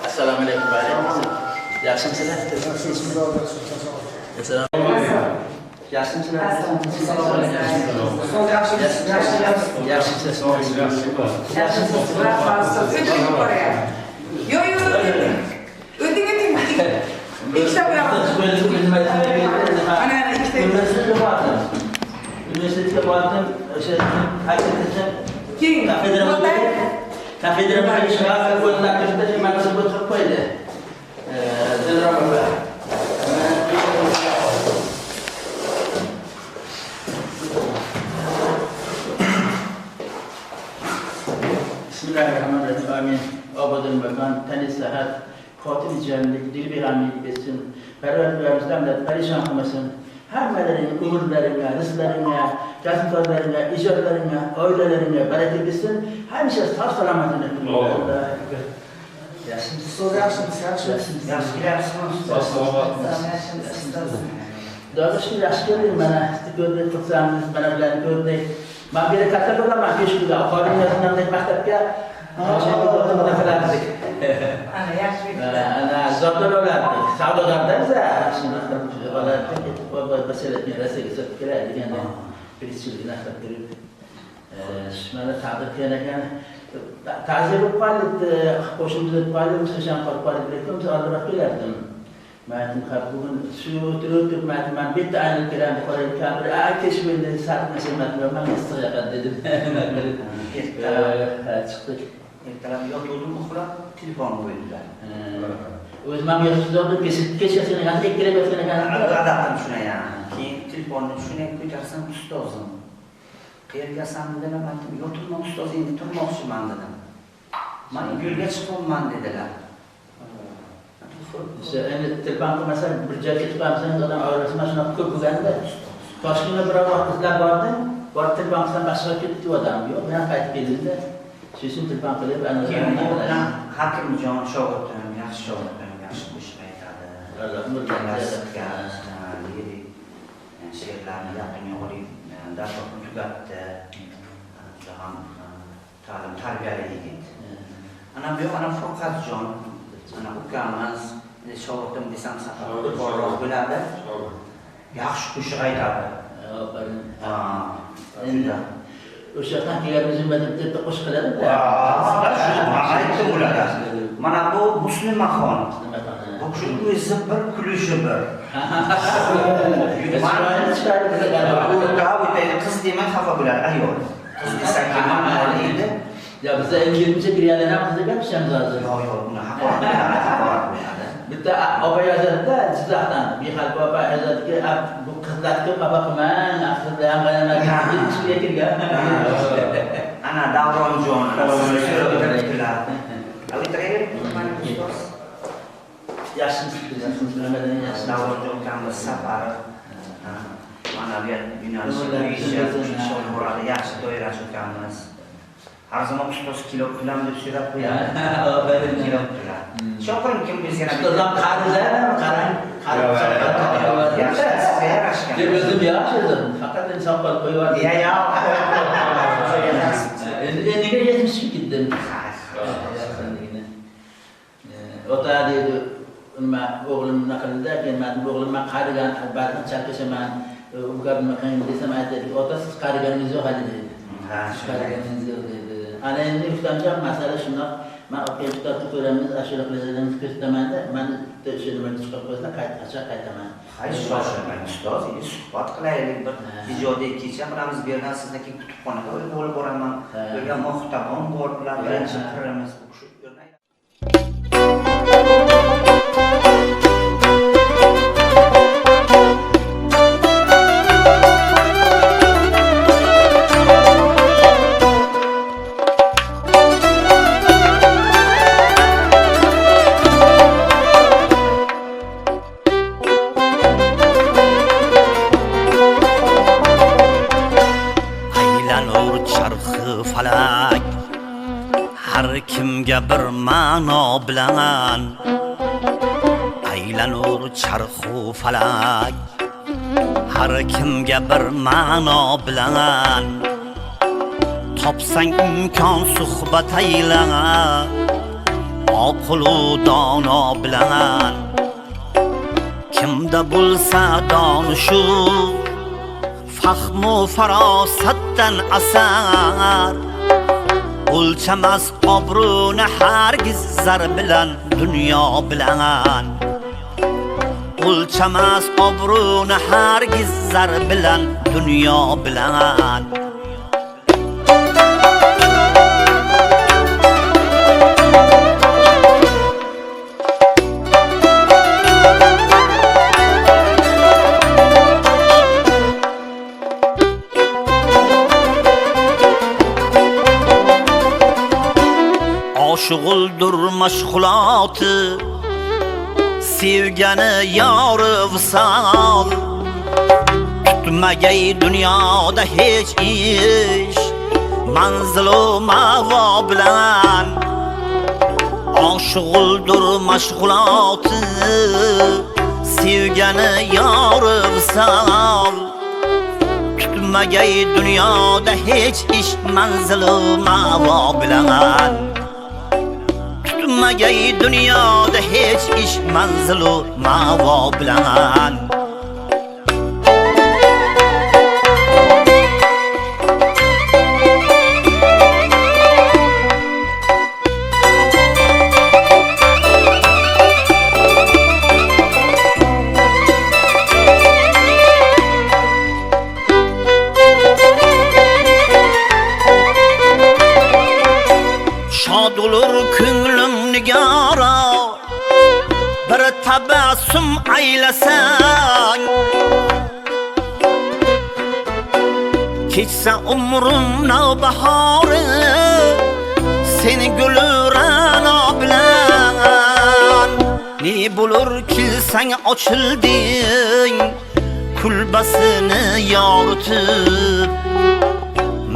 Assalamualaikum warahmatullahi wabarakatuh. Yasin salah. Yasin salah. Bismillahirrahmanirrahim. Abadın bakan, tenis sahat, katil cennet, dil bir hamid etsin. Perverdigarimizden de perişan kılmasın. Hermelerin, umurlarına, rızlarına, yazıklarına, icatlarına, oylarına bereket etsin. Hemşe sağ salametine kılmasın. Yasin. Yasin. Doğrusu yaşlıyım bana, gördük tutsanız, bana bilen gördük. Ben bir kata kadar ben keşke de afarin yazından da maktabya, şimdi da falan dedik. Ana yaşlı. Ana zaten olardı. Sağlıklardan da şimdi olardı. Bu mesele bir resim kira yani birisi naklettirip şuna tabi kıyanakan taze bir palet koşumda palet mesela palet bırakıyorum sonra bakıyorum. Macam kabun su terus macam beta anak kira orang kamera akhir sebenarnya saat masih memang istilah dedim. Çıktı. Ertalab yotuvdim uxlab telefon qo'ydilar. O'zim ham yotuvdim kechasini qanday kelayotgan ekan. Adaptam shuna ya. Keyin telefonni shunday ko'tarsam ustozim. Qayergasan dedilar, men yo'qman ustoz endi turmoqchiman dedim. Men yo'lga chiqyapman dedilar. Endi telefon qilmasa bir joyga chiqamsan, odam orasida shunaqa ko'p bo'lganda Toshkentda bir vaqt qizlar bordi, borib telefon qilsam boshqa ketdi odam yo'q. Men qaytib keldim-da. Shuning telefon qilib ana Hakimjon shogirdim, yaxshi shogirdim, yaxshi qo'shiq aytadi. She'rlarni yaqinga olib darsni tugatdi. Jahon ta'lim tarbiyali yigit. Ana bu ana Furqatjon, ana ukamiz, shogirdim desam safar borroq bo'ladi. Yaxshi qo'shiq aytadi. Endi o'sha yoqdan kelganimizda madadda qo'shiq qiladi-da. Aytdim ularga. Mana bu Muslimaxon. Bu kishi o'zi bir kulishi bir. Qiz demay xafa bo'ladi ayol. Qiz desak ham endi. Ya biza İngilizce bir yerden qizga pishamiz hozir. Yo'q, buni haqorat bo'ladi. Bitta opa yozadi-da, Jizzaxdan. Bexalq opa yozadiki, bu qizlarga xafa qilmang, aslida ham qanaqa ishga kirgan. Ana Davronjon, Yaxshi nimadan yaxshi Davronjon kamiz safari. Mana bu yo'nalishga boradi, yaxshi doirachi ukamiz. Har zaman ustoz kilo qilam deb so'rab qo'yadi. Aferin kilo qilar. Shoqirim kim bilsa ham ustozlar qarang. Yaxshi yarashgan. Deb o'zim yaxshi faqat inson qilib qo'yardi. Ya. Nega yetishib ketdim? Ota dedi, o'g'lim naqlida, keyin men o'g'limman qarigan, ba'zan chalkashaman, ukamni qilin desam aytadi, otasiz qariganingiz yo'q hali dedi. Qariganingiz yo'q dedi. Ana endi ustamjon masala shundoq men o'qiyotgan ko'ramiz, ashula qiladiganimiz ko'rsataman-da, men o'sha nimani chiqib qo'ysa, qaytaman. Hayır, shoshilmang ustoz, suhbat qilaylik, bir ijodiy kecha qilamiz, bu yerdan sizniki kutubxonaga olib boraman. Birga muhtabon bor bilan birinchi kiramiz. Shu o'rnak har kimga bir ma'no bilan aylanur charxu falak har kimga bir ma'no bilan topsang imkon suhbat aylan oqlu dono bilan kimda bo'lsa donishu fahmu farosatdan asar o'lchamas obruni hargiz zar bilan dunyo bilan o'lchamas obruni hargiz zar bilan dunyo bilan Şuguldur meşgulatı sevgani yori visal tutmagay dünyada hiç iş manzilu mavo bilan oshug'uldur mashg'uloti sevgani yori visal tutmagay dunyoda hech ish manzilu mavo bilan Magay dunyoda hech ish manzilu mavo bilan Şad olur ko'nglim nigara bir tabassum aylasang kechsa umrim navbahori seni gulrano bilan ne bo'lur kilsang ochilding kulbasini yoritib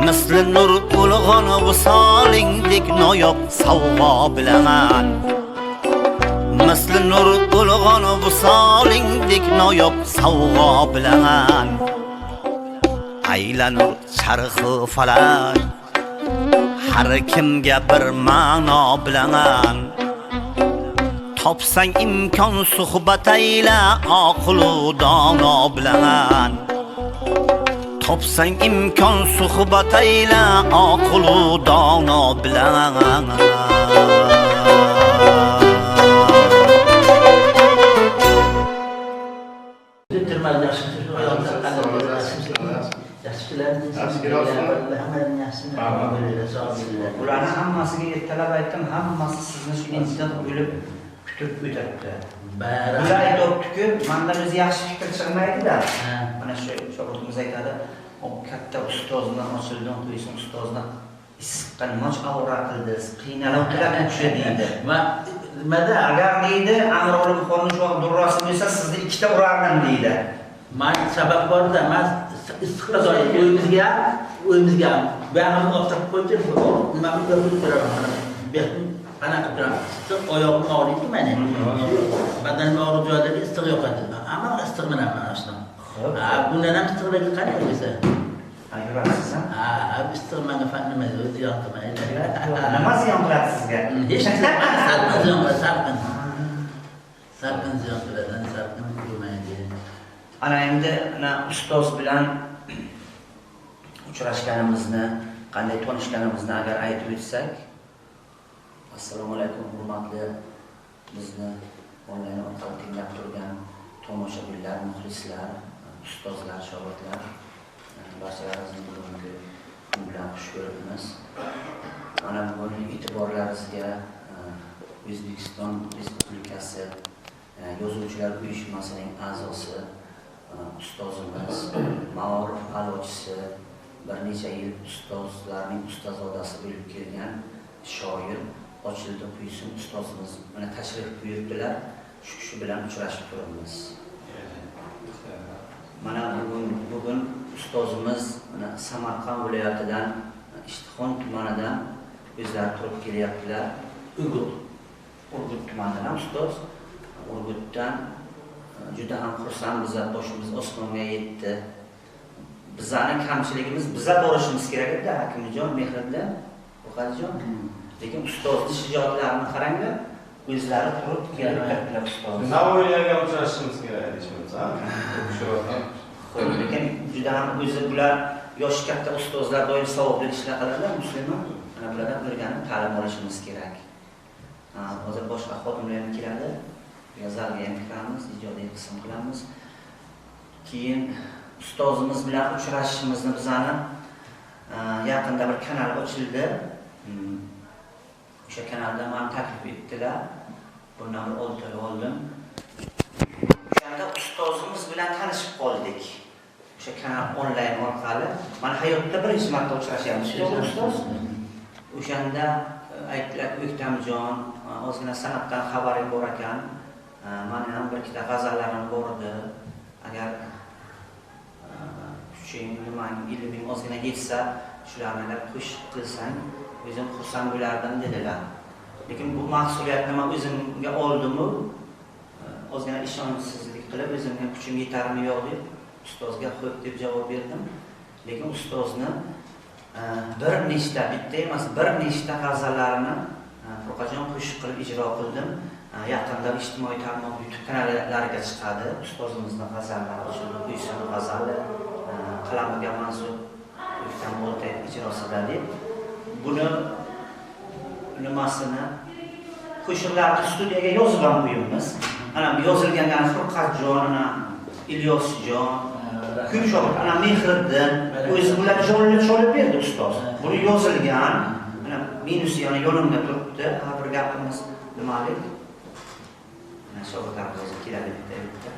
misli nur ulg'on visolingdek noyob savg'o bilan misli nur ulg'on visolingdek noyob savg'o bilan aylanur charxi falak har kimga bir ma'no bilan topsang imkon suhbat ayla oqlu dono bilan topsang imkon suhbat ayla oqlu dono bilan Bularni hammasiga ertalab aytdim, hammasi sizni shu insident bo'lib kutib o'tiribdi. Bular aytibdi-ku, mendan o'zi yaxshi fikr chiqmaydi-da. Mana shu shogirdimiz aytadi, o katta ustozdan ochilgan qo'ysin ustozdan isqqa nima avra qildi, qiynalib o'xshaydi. Va nimada agar deydi, Amrolim xonning shu durrasi bo'lsa, sizni ikkita urardim deydi. Men sabab borda, men istiqra o'yimizga ba'ni o'xshab qo'yib, nima qilib turaman. Qanaqa turaman? Oyog'im og'riydi meni. Badanimga og'riq joylari issiq yo'qadi. Ammo issiqman aslida. Bundan ham istiqlarga qanday bo'lsa? Yurasiz ha? Istiq menga fahmlaydi, o'zi yoqmaydi. Nima ziyon qiladi sizga? Hech narsa ziyon qiladi, salqin ziyon qiladi, salqin qilmaydi. Ana endi ustoz bilan uchrashganimizni, qanday tanishganimizni agar aytib o'tsak, Assalomu alaykum, hurmatli bizni onlayn orqali tinglab turgan tomoshabinlar, muxlislar, ustozlar, shogirdlar, barchalaringizni bugungi kun bilan xush ko'ribmiz. Mana bugun e'tiborlaringizga O'zbekiston Respublikasi Yozuvchilar uyushmasining a'zosi, ustozimiz, ma'ruf a'lochisi, bir necha yil ustozlarning ustozodasi bo'lib kelgan shoir Ochildi Quysin ustozimiz mana tashrif buyurdilar. Shu kishi bilan uchrashib turibmiz. Mana bugun ustozimiz mana Samarqand viloyatidan Ishtixon tumanidan o'zlari turib kelyaptilar. Urgut tumanidan ustoz. Urgutdan juda ham xursandmiz, boshimiz osmonga yetdi. Bizning kamchiligimiz biza borishimiz kerak edi, Hakimjon, Mehriddin, Buxarjon. Lekin ustozni shijoatlarini qaranglar, o'zlari turib kelyaptilar ustoz. Navoiylarga uchrashishimiz kerak deyishimiz, ha? Lekin juda ham o'zi bular yoshi katta ustozlar doim savobli ishlar qiladilar, musulmon. Mana bulardan o'rganib ta'lim olishimiz kerak. Hozir boshqa xodimlar ham keladi. Zalga ham kiramiz, ijodiy qism qilamiz. Keyin ustozimiz bilan uchrashishimizni bizani yaqinda bir kanal ochildi. O'sha kanalda meni taklif etdilar. Bundan bir 6 oy oldin. O'shanda ustozimiz bilan tanishib qoldik. O'sha kanal onlayn orqali. Mana hayotda birinchi marta uchrashyapmiz ustoz. O'shanda aytdilar, O'ktamjon, ozgina san'atdan xabaring bor ekan. Meni ham bir ikkita g'azallarim bor edi. Agar kuching, nimang, ilming ozgina yetsa, shularni qo'shib qilsang, o'zim xursand bo'lardim dedilar. Lekin bu mahsuliyatni men o'zimga oldim-u, ozgina ishonchsizlik qilib, o'zimga kuchim yetarmi yo'q deb ustozga xo'p deb javob berdim. Lekin ustozni bir nechta, bitta emas, bir nechta g'azallarini Furqajon qo'shiq qilib ijro qildim. Yaqinda ijtimoiy tarmoq YouTube kanallariga chiqadi. Ustozimizning g'azallari, Ochildi Quysin g'azali, qalamiga mansub O'ktam Oltay ijrosida deb buni nimasini qo'shiqlarni studiyaga yozib ham qo'yamiz. Ana bu yozilgan Furqatjon, Ilyosjon, ko'p shogird, ana Mehriddin, o'zi bular jonli cholib berdi ustoz. Buni yozilgan, mana minusi yana yonimda turibdi. Bir gapimiz nimalik? Shogirdlarimiz keladi bitta.